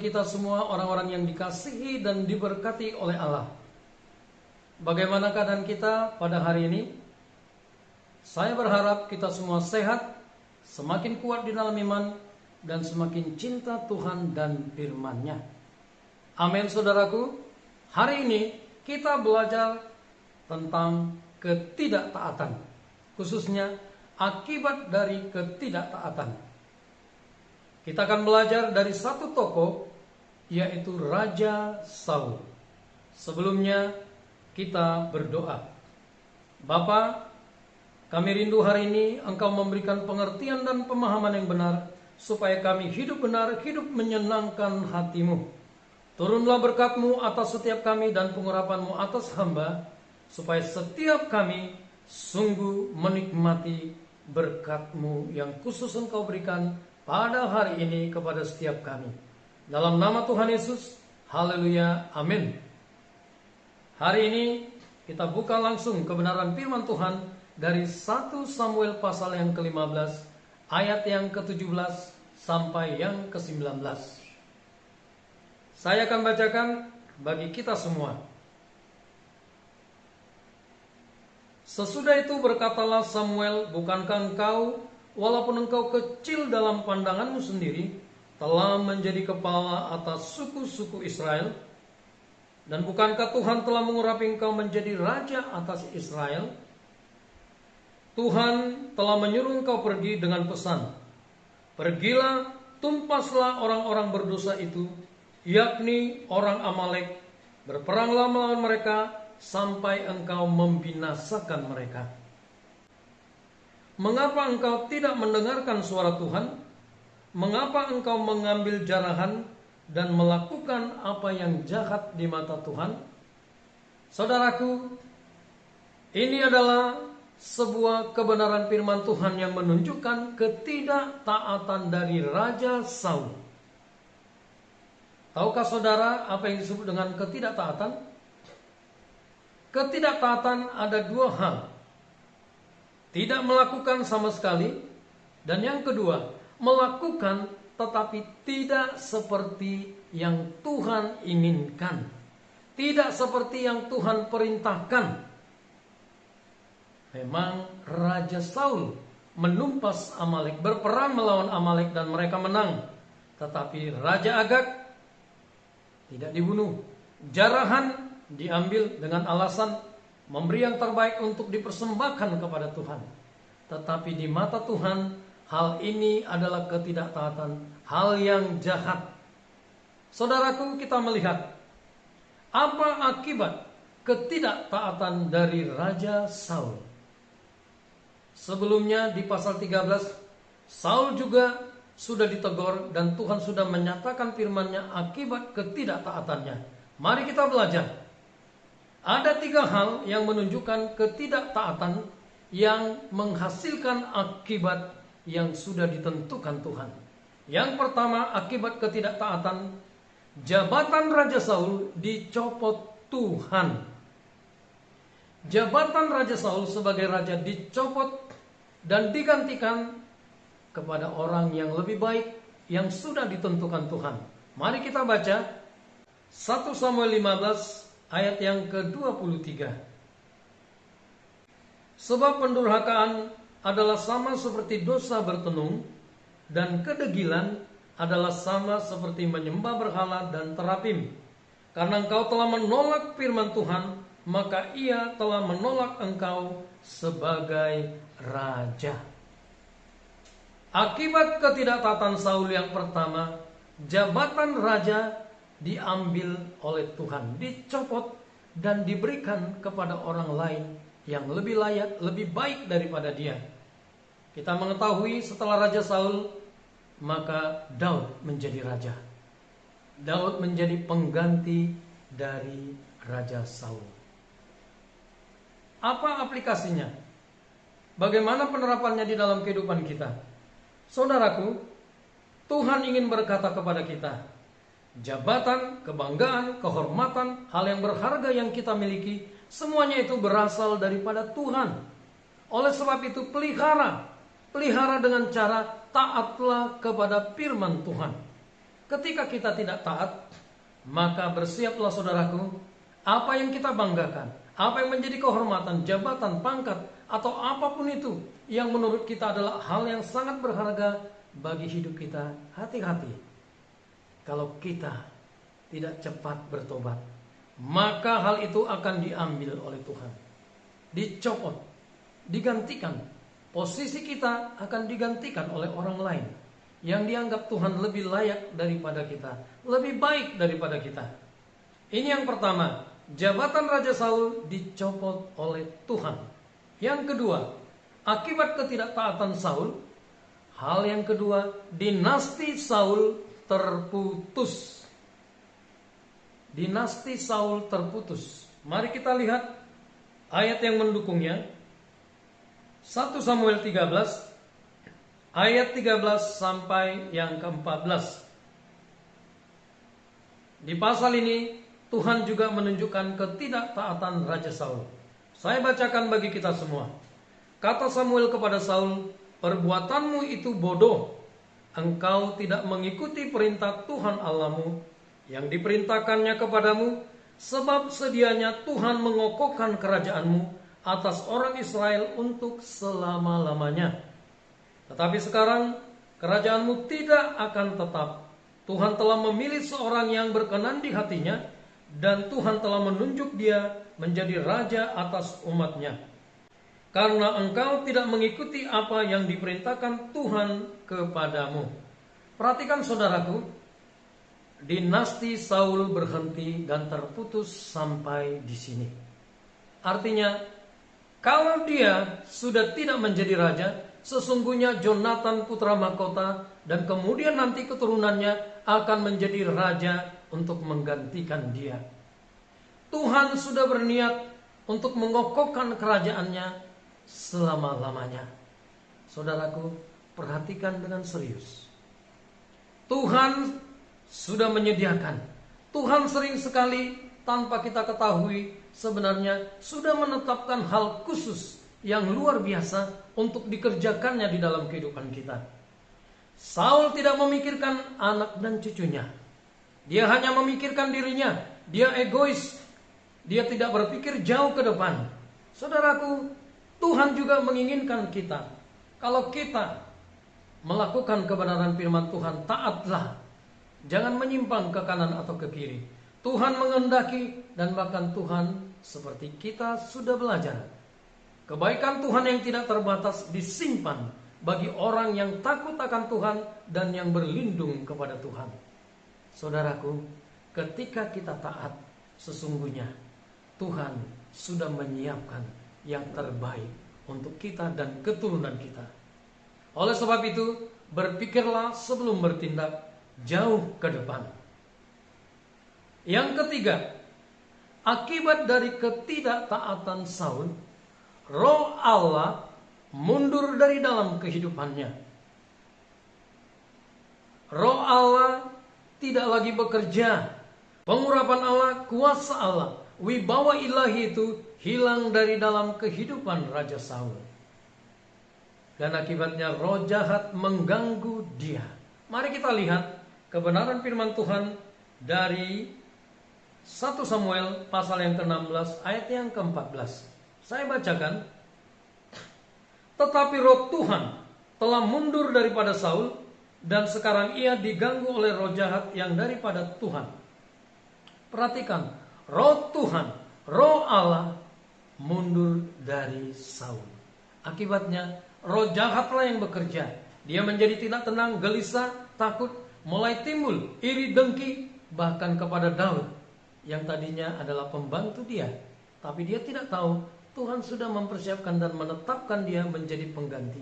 kita semua orang-orang yang dikasihi dan diberkati oleh Allah. Bagaimana keadaan kita pada hari ini? Saya berharap kita semua sehat, semakin kuat di dalam iman, dan semakin cinta Tuhan dan firman-Nya. Amin, saudaraku. Hari ini kita belajar tentang ketidaktaatan, khususnya akibat dari ketidaktaatan. Kita akan belajar dari satu tokoh, yaitu Raja Saul. Sebelumnya kita berdoa. Bapa, kami rindu hari ini Engkau memberikan pengertian dan pemahaman yang benar, supaya kami hidup benar, hidup menyenangkan hati-Mu. Turunlah berkat-Mu atas setiap kami dan pengurapan-Mu atas hamba, supaya setiap kami sungguh menikmati berkat-Mu yang khusus Engkau berikan pada hari ini kepada setiap kami. Dalam nama Tuhan Yesus, haleluya, amin. Hari ini kita buka langsung kebenaran firman Tuhan dari 1 Samuel pasal yang ke-15, ayat yang ke-17 sampai yang ke-19. Saya akan bacakan bagi kita semua. Sesudah itu berkatalah Samuel, bukankah engkau, walaupun engkau kecil dalam pandanganmu sendiri, telah menjadi kepala atas suku-suku Israel? Dan bukankah Tuhan telah mengurapi engkau menjadi raja atas Israel? Tuhan telah menyuruh engkau pergi dengan pesan, pergilah, tumpaslah orang-orang berdosa itu, yakni orang Amalek, berperanglah melawan mereka, sampai engkau membinasakan mereka. Mengapa engkau tidak mendengarkan suara Tuhan? Mengapa engkau mengambil jarahan dan melakukan apa yang jahat di mata Tuhan? Saudaraku, ini adalah sebuah kebenaran firman Tuhan yang menunjukkan ketidaktaatan dari Raja Saul. Tahukah saudara apa yang disebut dengan ketidaktaatan? Ketidaktaatan ada dua hal. Tidak melakukan sama sekali, dan yang kedua, melakukan tetapi tidak seperti yang Tuhan inginkan, tidak seperti yang Tuhan perintahkan. Memang Raja Saul menumpas Amalek, berperang melawan Amalek dan mereka menang. Tetapi Raja Agag tidak dibunuh. Jarahan diambil dengan alasan memberi yang terbaik untuk dipersembahkan kepada Tuhan. Tetapi di mata Tuhan, hal ini adalah ketidaktaatan, hal yang jahat. Saudaraku, kita melihat apa akibat ketidaktaatan dari Raja Saul. Sebelumnya di pasal 13, Saul juga sudah ditegur dan Tuhan sudah menyatakan firman-Nya akibat ketidaktaatannya. Mari kita belajar. Ada 3 hal yang menunjukkan ketidaktaatan yang menghasilkan akibat yang sudah ditentukan Tuhan. Yang pertama, akibat ketidaktaatan, jabatan Raja Saul dicopot Tuhan. Jabatan Raja Saul sebagai raja dicopot dan digantikan kepada orang yang lebih baik yang sudah ditentukan Tuhan. Mari kita baca 1 Samuel 15 ayat yang ke-23. Sebab pendurhakaan adalah sama seperti dosa bertenung, dan kedegilan adalah sama seperti menyembah berhala dan terapim. Karena engkau telah menolak firman Tuhan, maka Ia telah menolak engkau sebagai raja. Akibat ketidaktaatan Saul yang pertama, jabatan raja diambil oleh Tuhan, dicopot dan diberikan kepada orang lain yang lebih layak, lebih baik daripada dia. Kita mengetahui setelah Raja Saul, maka Daud menjadi raja. Daud menjadi pengganti dari Raja Saul. Apa aplikasinya? Bagaimana penerapannya di dalam kehidupan kita? Saudaraku, Tuhan ingin berkata kepada kita, jabatan, kebanggaan, kehormatan, hal yang berharga yang kita miliki, semuanya itu berasal daripada Tuhan. Oleh sebab itu pelihara dengan cara taatlah kepada firman Tuhan. Ketika kita tidak taat, maka bersiaplah saudaraku, apa yang kita banggakan, apa yang menjadi kehormatan, jabatan, pangkat, atau apapun itu yang menurut kita adalah hal yang sangat berharga bagi hidup kita, hati-hati. Kalau kita tidak cepat bertobat, maka hal itu akan diambil oleh Tuhan, dicopot, digantikan. Posisi kita akan digantikan oleh orang lain yang dianggap Tuhan lebih layak daripada kita, lebih baik daripada kita. Ini yang pertama, jabatan Raja Saul dicopot oleh Tuhan. Yang kedua, akibat ketidaktaatan Saul, hal yang kedua, dinasti Saul terputus. Dinasti Saul terputus. Mari kita lihat ayat yang mendukungnya. 1 Samuel 13 ayat 13 sampai yang ke-14. Di pasal ini Tuhan juga menunjukkan ketidaktaatan Raja Saul. Saya bacakan bagi kita semua. Kata Samuel kepada Saul, "Perbuatanmu itu bodoh. Engkau tidak mengikuti perintah Tuhan Allahmu yang diperintahkannya kepadamu, sebab sedianya Tuhan mengokohkan kerajaanmu atas orang Israel untuk selama-lamanya. Tetapi sekarang kerajaanmu tidak akan tetap. Tuhan telah memilih seorang yang berkenan di hatinya, dan Tuhan telah menunjuk dia menjadi raja atas umatnya. Karena engkau tidak mengikuti apa yang diperintahkan Tuhan kepadamu." Perhatikan saudaraku, dinasti Saul berhenti dan terputus sampai di sini. Artinya, kalau dia sudah tidak menjadi raja, sesungguhnya Jonathan putra mahkota dan kemudian nanti keturunannya akan menjadi raja untuk menggantikan dia. Tuhan sudah berniat untuk mengokohkan kerajaannya selama-lamanya. Saudaraku, perhatikan dengan serius. Tuhan sudah menyediakan. Tuhan sering sekali tanpa kita ketahui sebenarnya sudah menetapkan hal khusus yang luar biasa untuk dikerjakannya di dalam kehidupan kita. Saul tidak memikirkan anak dan cucunya. Dia hanya memikirkan dirinya. Dia egois. Dia tidak berpikir jauh ke depan. Saudaraku, Tuhan juga menginginkan kita. Kalau kita melakukan kebenaran firman Tuhan, taatlah. Jangan menyimpang ke kanan atau ke kiri. Tuhan menghendaki dan bahkan Tuhan seperti kita sudah belajar. Kebaikan Tuhan yang tidak terbatas disimpan bagi orang yang takut akan Tuhan dan yang berlindung kepada Tuhan. Saudaraku, ketika kita taat, sesungguhnya Tuhan sudah menyiapkan yang terbaik untuk kita dan keturunan kita. Oleh sebab itu, berpikirlah sebelum bertindak jauh ke depan. Yang ketiga, akibat dari ketidaktaatan Saul, Roh Allah mundur dari dalam kehidupannya. Roh Allah tidak lagi bekerja. Pengurapan Allah, kuasa Allah, wibawa ilahi itu hilang dari dalam kehidupan Raja Saul. Dan akibatnya roh jahat mengganggu dia. Mari kita lihat kebenaran firman Tuhan dari 1 Samuel pasal yang ke-16 ayat yang ke-14. Saya bacakan. Tetapi roh Tuhan telah mundur daripada Saul, dan sekarang ia diganggu oleh roh jahat yang daripada Tuhan. Perhatikan, roh Tuhan, roh Allah mundur dari Saul. Akibatnya roh jahatlah yang bekerja. Dia menjadi tidak tenang, gelisah, takut, mulai timbul iri dengki bahkan kepada Daud yang tadinya adalah pembantu dia. Tapi dia tidak tahu Tuhan sudah mempersiapkan dan menetapkan dia menjadi pengganti.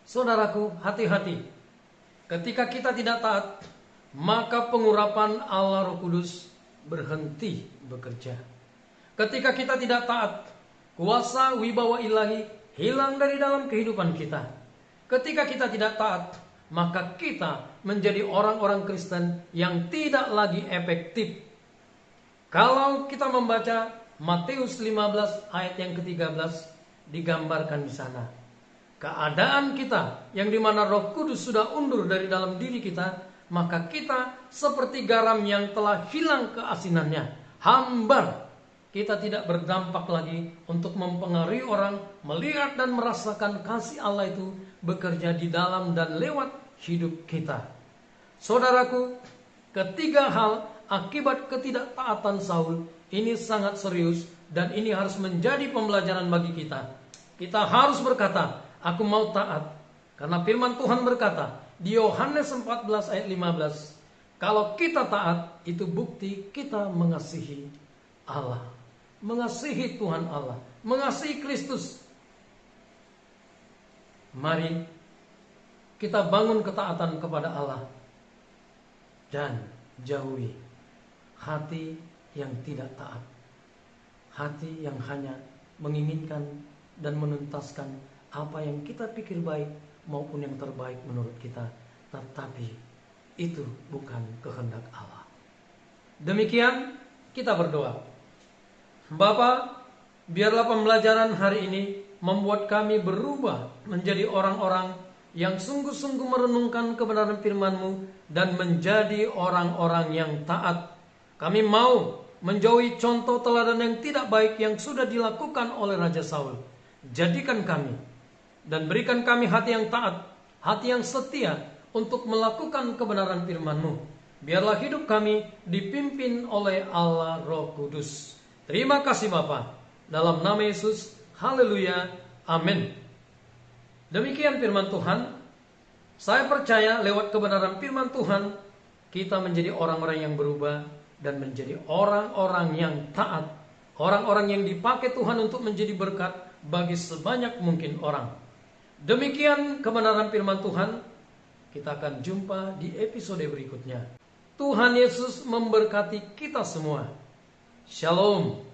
Saudaraku, hati-hati. Ketika kita tidak taat, maka pengurapan Allah Roh Kudus berhenti bekerja. Ketika kita tidak taat, kuasa wibawa ilahi hilang dari dalam kehidupan kita. Ketika kita tidak taat, maka kita menjadi orang-orang Kristen yang tidak lagi efektif. Kalau kita membaca Matius 15 ayat yang ke-13, digambarkan di sana keadaan kita yang dimana Roh Kudus sudah undur dari dalam diri kita, maka kita seperti garam yang telah hilang keasinannya, hambar. Kita tidak berdampak lagi untuk mempengaruhi orang melihat dan merasakan kasih Allah itu bekerja di dalam dan lewat hidup kita. Saudaraku, ketiga hal akibat ketidaktaatan Saul ini sangat serius dan ini harus menjadi pembelajaran bagi kita. Kita harus berkata, aku mau taat. Karena firman Tuhan berkata di Yohanes 14 ayat 15, kalau kita taat itu bukti kita mengasihi Allah. Mengasihi Tuhan Allah, mengasihi Kristus. Mari kita bangun ketaatan kepada Allah dan jauhi hati yang tidak taat, hati yang hanya menginginkan dan menuntaskan apa yang kita pikir baik maupun yang terbaik menurut kita, tetapi itu bukan kehendak Allah. Demikian kita berdoa. Bapa, biarlah pembelajaran hari ini membuat kami berubah menjadi orang-orang yang sungguh-sungguh merenungkan kebenaran firman-Mu dan menjadi orang-orang yang taat. Kami mau menjauhi contoh teladan yang tidak baik yang sudah dilakukan oleh Raja Saul. Jadikan kami dan berikan kami hati yang taat, hati yang setia untuk melakukan kebenaran firman-Mu. Biarlah hidup kami dipimpin oleh Allah Roh Kudus. Terima kasih Bapa. Dalam nama Yesus, haleluya, amin. Demikian firman Tuhan. Saya percaya lewat kebenaran firman Tuhan, kita menjadi orang-orang yang berubah dan menjadi orang-orang yang taat. Orang-orang yang dipakai Tuhan untuk menjadi berkat bagi sebanyak mungkin orang. Demikian kebenaran firman Tuhan. Kita akan jumpa di episode berikutnya. Tuhan Yesus memberkati kita semua. Shalom.